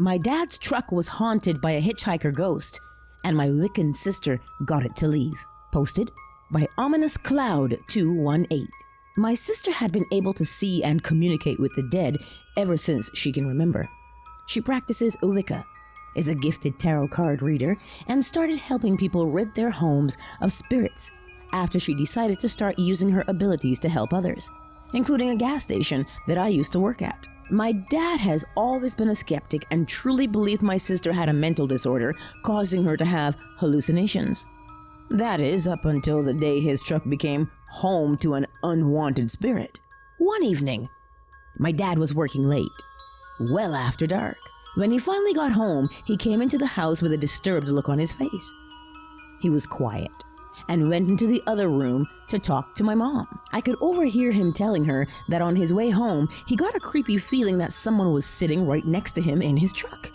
My dad's truck was haunted by a hitchhiker ghost, and my Wiccan sister got it to leave. Posted by Ominous Cloud 218. My sister had been able to see and communicate with the dead ever since she can remember. She practices Wicca, is a gifted tarot card reader, and started helping people rid their homes of spirits after she decided to start using her abilities to help others, including a gas station that I used to work at. My dad has always been a skeptic and truly believed my sister had a mental disorder causing her to have hallucinations. That is, up until the day his truck became home to an unwanted spirit. One evening, my dad was working late, well after dark. When he finally got home, he came into the house with a disturbed look on his face. He was quiet and went into the other room to talk to my mom. I could overhear him telling her that on his way home, he got a creepy feeling that someone was sitting right next to him in his truck.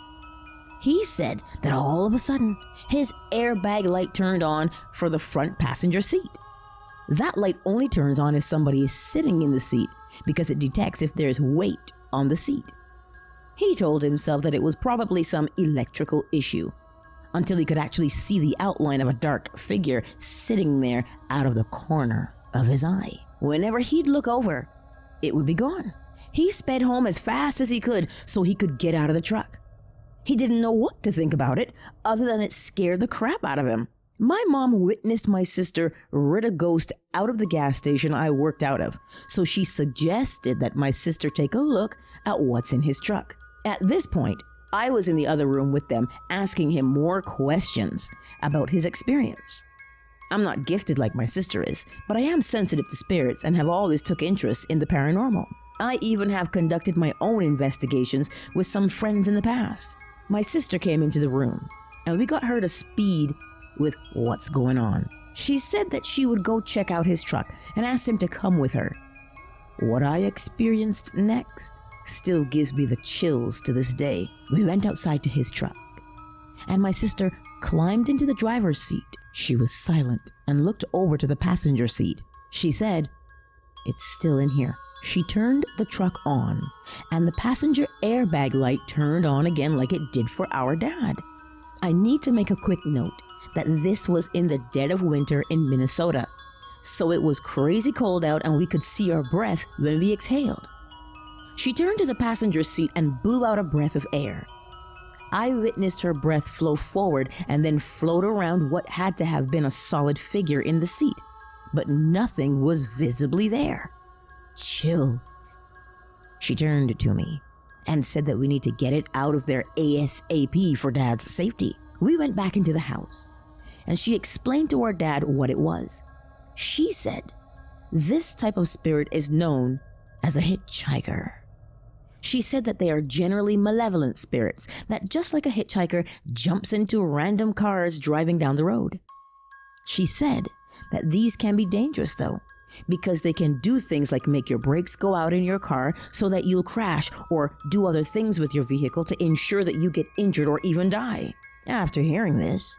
He said that all of a sudden, his airbag light turned on for the front passenger seat. That light only turns on if somebody is sitting in the seat because it detects if there's weight on the seat. He told himself that it was probably some electrical issue, until he could actually see the outline of a dark figure sitting there out of the corner of his eye. Whenever he'd look over, it would be gone. He sped home as fast as he could so he could get out of the truck. He didn't know what to think about it, other than it scared the crap out of him. My mom witnessed my sister rid a ghost out of the gas station I worked out of, so she suggested that my sister take a look at what's in his truck. At this point, I was in the other room with them, asking him more questions about his experience. I'm not gifted like my sister is, but I am sensitive to spirits and have always took interest in the paranormal. I even have conducted my own investigations with some friends in the past. My sister came into the room, and we got her to speed with what's going on. She said that she would go check out his truck and asked him to come with her. What I experienced next still gives me the chills to this day. We went outside to his truck, and my sister climbed into the driver's seat. She was silent and looked over to the passenger seat. She said, "It's still in here." She turned the truck on, and the passenger airbag light turned on again like it did for our dad. I need to make a quick note that this was in the dead of winter in Minnesota, so it was crazy cold out and we could see our breath when we exhaled. She turned to the passenger seat and blew out a breath of air. I witnessed her breath flow forward and then float around what had to have been a solid figure in the seat, but nothing was visibly there. Chills. She turned to me and said that we need to get it out of there ASAP for Dad's safety. We went back into the house, and she explained to our dad what it was. She said this type of spirit is known as a hitchhiker. She said that they are generally malevolent spirits that, just like a hitchhiker, jumps into random cars driving down the road. She said that these can be dangerous though, because they can do things like make your brakes go out in your car so that you'll crash or do other things with your vehicle to ensure that you get injured or even die. After hearing this,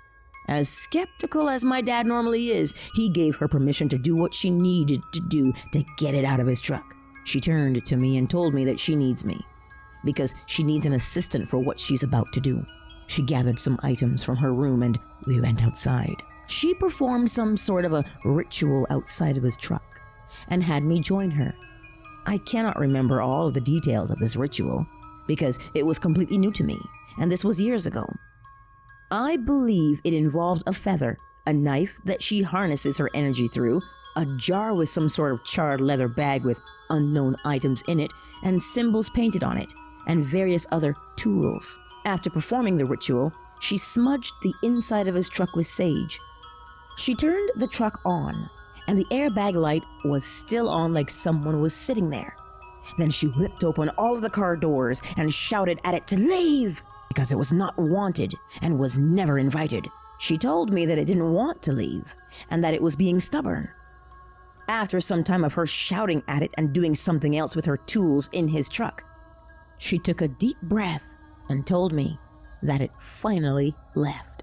as skeptical as my dad normally is, he gave her permission to do what she needed to do to get it out of his truck. She turned to me and told me that she needs me, because she needs an assistant for what she's about to do. She gathered some items from her room and we went outside. She performed some sort of a ritual outside of his truck and had me join her. I cannot remember all of the details of this ritual because it was completely new to me, and this was years ago. I believe it involved a feather, a knife that she harnesses her energy through, a jar with some sort of charred leather bag with unknown items in it and symbols painted on it, and various other tools. After performing the ritual, she smudged the inside of his truck with sage. She turned the truck on, and the airbag light was still on like someone was sitting there. Then she whipped open all of the car doors and shouted at it to leave, because it was not wanted and was never invited. She told me that it didn't want to leave, and that it was being stubborn. After some time of her shouting at it and doing something else with her tools in his truck, she took a deep breath and told me that it finally left.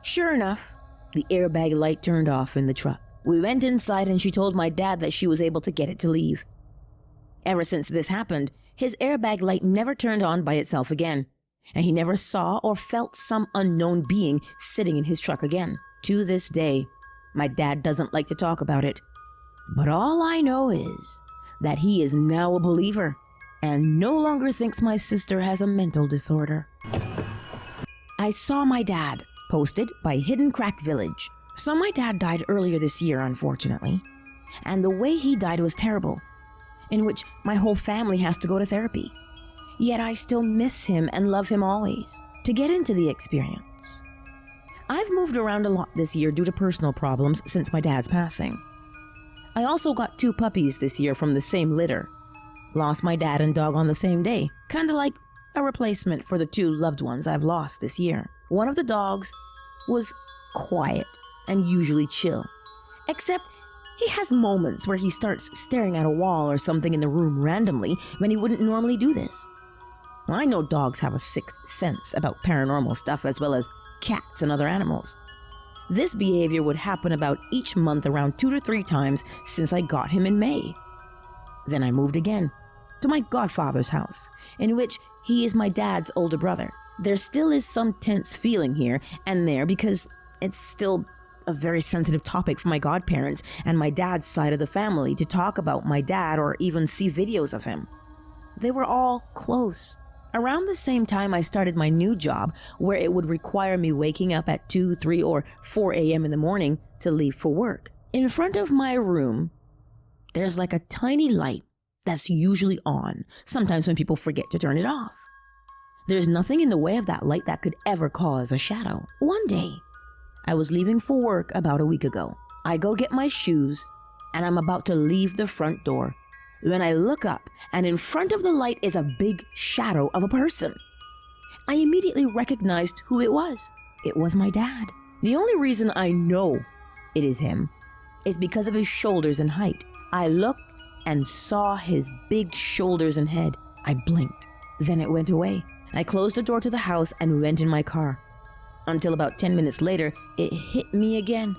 Sure enough, the airbag light turned off in the truck. We went inside and she told my dad that she was able to get it to leave. Ever since this happened, his airbag light never turned on by itself again, and he never saw or felt some unknown being sitting in his truck again. To this day, my dad doesn't like to talk about it, but all I know is that he is now a believer and no longer thinks my sister has a mental disorder. I saw my dad, posted by Hidden Crack Village. So my dad died earlier this year, unfortunately, and the way he died was terrible, in which my whole family has to go to therapy. Yet I still miss him and love him always. To get into the experience, I've moved around a lot this year due to personal problems since my dad's passing. I also got 2 puppies this year from the same litter. Lost my dad and dog on the same day, kinda like a replacement for the 2 loved ones I've lost this year. One of the dogs was quiet and usually chill, except he has moments where he starts staring at a wall or something in the room randomly when he wouldn't normally do this. I know dogs have a sixth sense about paranormal stuff as well as cats and other animals. This behavior would happen about each month around 2 to 3 times since I got him in May. Then I moved again to my godfather's house, in which he is my dad's older brother. There still is some tense feeling here and there because it's still a very sensitive topic for my godparents and my dad's side of the family to talk about my dad or even see videos of him. They were all close. Around the same time I started my new job, where it would require me waking up at 2, 3, or 4 a.m. in the morning to leave for work. In front of my room, there's like a tiny light that's usually on, sometimes when people forget to turn it off. There's nothing in the way of that light that could ever cause a shadow. One day, I was leaving for work about a week ago. I go get my shoes, and I'm about to leave the front door when I look up, and in front of the light is a big shadow of a person. I immediately recognized who it was. It was my dad. The only reason I know it is him is because of his shoulders and height. I looked and saw his big shoulders and head. I blinked, then it went away. I closed the door to the house and went in my car. Until about 10 minutes later, it hit me again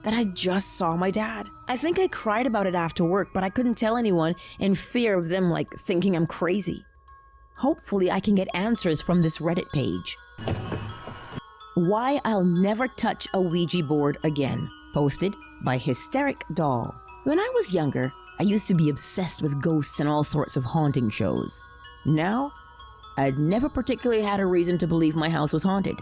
that I just saw my dad. I think I cried about it after work, but I couldn't tell anyone in fear of them thinking I'm crazy. Hopefully I can get answers from this Reddit page. Why I'll never touch a Ouija board again, posted by Hysteric Doll. When I was younger, I used to be obsessed with ghosts and all sorts of haunting shows. Now, I'd never particularly had a reason to believe my house was haunted.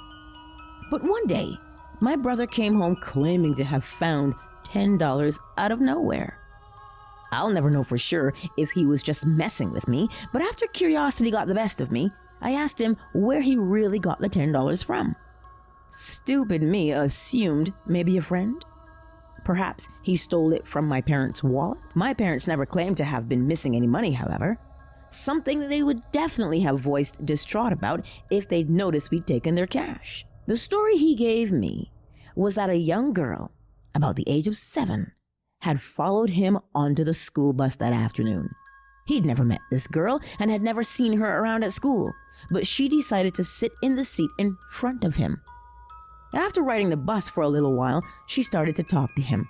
But one day, my brother came home claiming to have found $10 out of nowhere. I'll never know for sure if he was just messing with me, but after curiosity got the best of me, I asked him where he really got the $10 from. Stupid me assumed maybe a friend? Perhaps he stole it from my parents' wallet? My parents never claimed to have been missing any money, however. Something that they would definitely have voiced distraught about if they'd noticed we'd taken their cash. The story he gave me was that a young girl, about the age of 7, had followed him onto the school bus that afternoon. He'd never met this girl and had never seen her around at school, but she decided to sit in the seat in front of him. After riding the bus for a little while, she started to talk to him.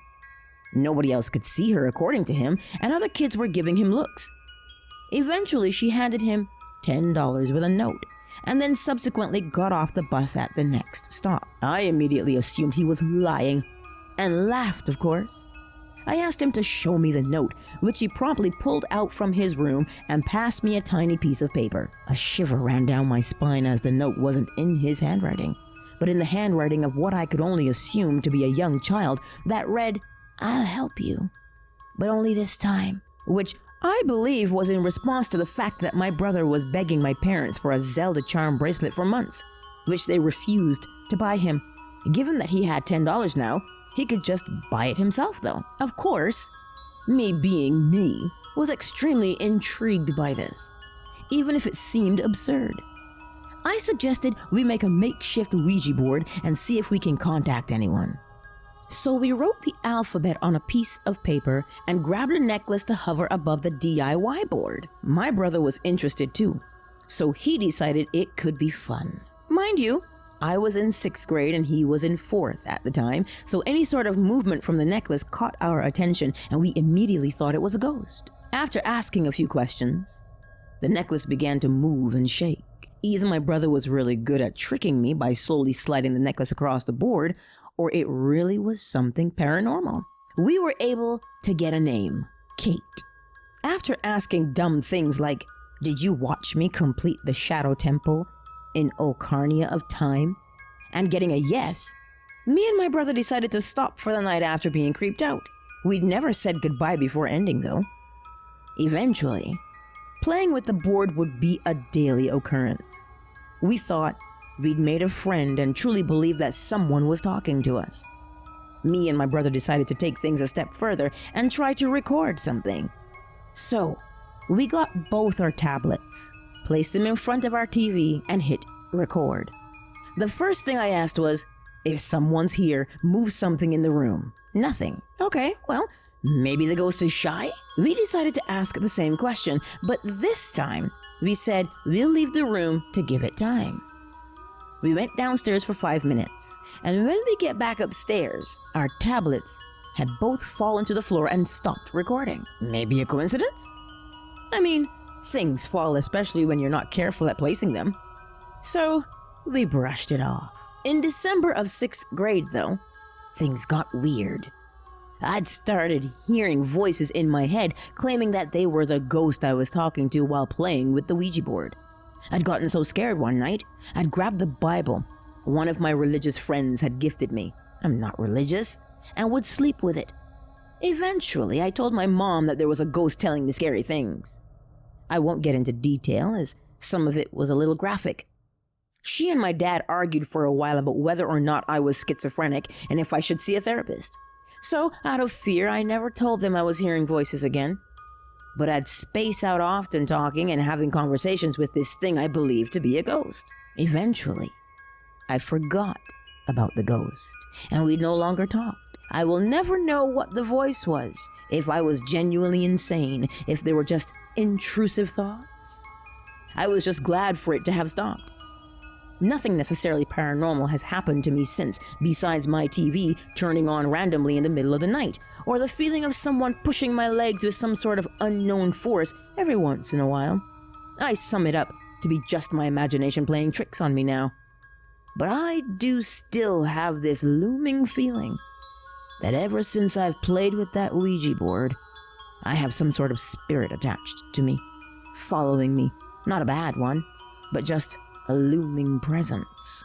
Nobody else could see her, according to him, and other kids were giving him looks. Eventually, she handed him $10 with a note, and then subsequently got off the bus at the next stop. I immediately assumed he was lying, and laughed, of course. I asked him to show me the note, which he promptly pulled out from his room and passed me a tiny piece of paper. A shiver ran down my spine as the note wasn't in his handwriting, but in the handwriting of what I could only assume to be a young child that read, "I'll help you, but only this time," which I believe was in response to the fact that my brother was begging my parents for a Zelda charm bracelet for months, which they refused to buy him. Given that he had $10 now, he could just buy it himself though. Of course, me being me, was extremely intrigued by this, even if it seemed absurd. I suggested we make a makeshift Ouija board and see if we can contact anyone. So we wrote the alphabet on a piece of paper and grabbed a necklace to hover above the DIY board. My brother was interested too, so he decided it could be fun. Mind you, I was in 6th grade and he was in 4th at the time, so any sort of movement from the necklace caught our attention and we immediately thought it was a ghost. After asking a few questions, the necklace began to move and shake. Either my brother was really good at tricking me by slowly sliding the necklace across the board, or it really was something paranormal. We were able to get a name, Kate. After asking dumb things like, "Did you watch me complete the Shadow Temple in Ocarina of Time?" and getting a yes, me and my brother decided to stop for the night after being creeped out. We'd never said goodbye before ending, though. Eventually, playing with the board would be a daily occurrence. We thought we'd made a friend and truly believed that someone was talking to us. Me and my brother decided to take things a step further and try to record something. So, we got both our tablets, placed them in front of our TV, and hit record. The first thing I asked was, "If someone's here, move something in the room." Nothing. Okay, well, maybe the ghost is shy? We decided to ask the same question, but this time we said we'll leave the room to give it time. We went downstairs for 5 minutes, and when we get back upstairs, our tablets had both fallen to the floor and stopped recording. Maybe a coincidence? I mean, things fall, especially when you're not careful at placing them. So, we brushed it off. In December of 6th grade, though, things got weird. I'd started hearing voices in my head claiming that they were the ghost I was talking to while playing with the Ouija board. I'd gotten so scared one night, I'd grabbed the Bible one of my religious friends had gifted me. I'm not religious, and would sleep with it. Eventually, I told my mom that there was a ghost telling me scary things. I won't get into detail, as some of it was a little graphic. She and my dad argued for a while about whether or not I was schizophrenic and if I should see a therapist. So, out of fear, I never told them I was hearing voices again. But I'd space out often talking and having conversations with this thing I believed to be a ghost. Eventually, I forgot about the ghost, and we no longer talked. I will never know what the voice was, if I was genuinely insane, if they were just intrusive thoughts. I was just glad for it to have stopped. Nothing necessarily paranormal has happened to me since, besides my TV turning on randomly in the middle of the night, or the feeling of someone pushing my legs with some sort of unknown force every once in a while. I sum it up to be just my imagination playing tricks on me now. But I do still have this looming feeling that ever since I've played with that Ouija board, I have some sort of spirit attached to me, following me. Not a bad one, but just a looming presence.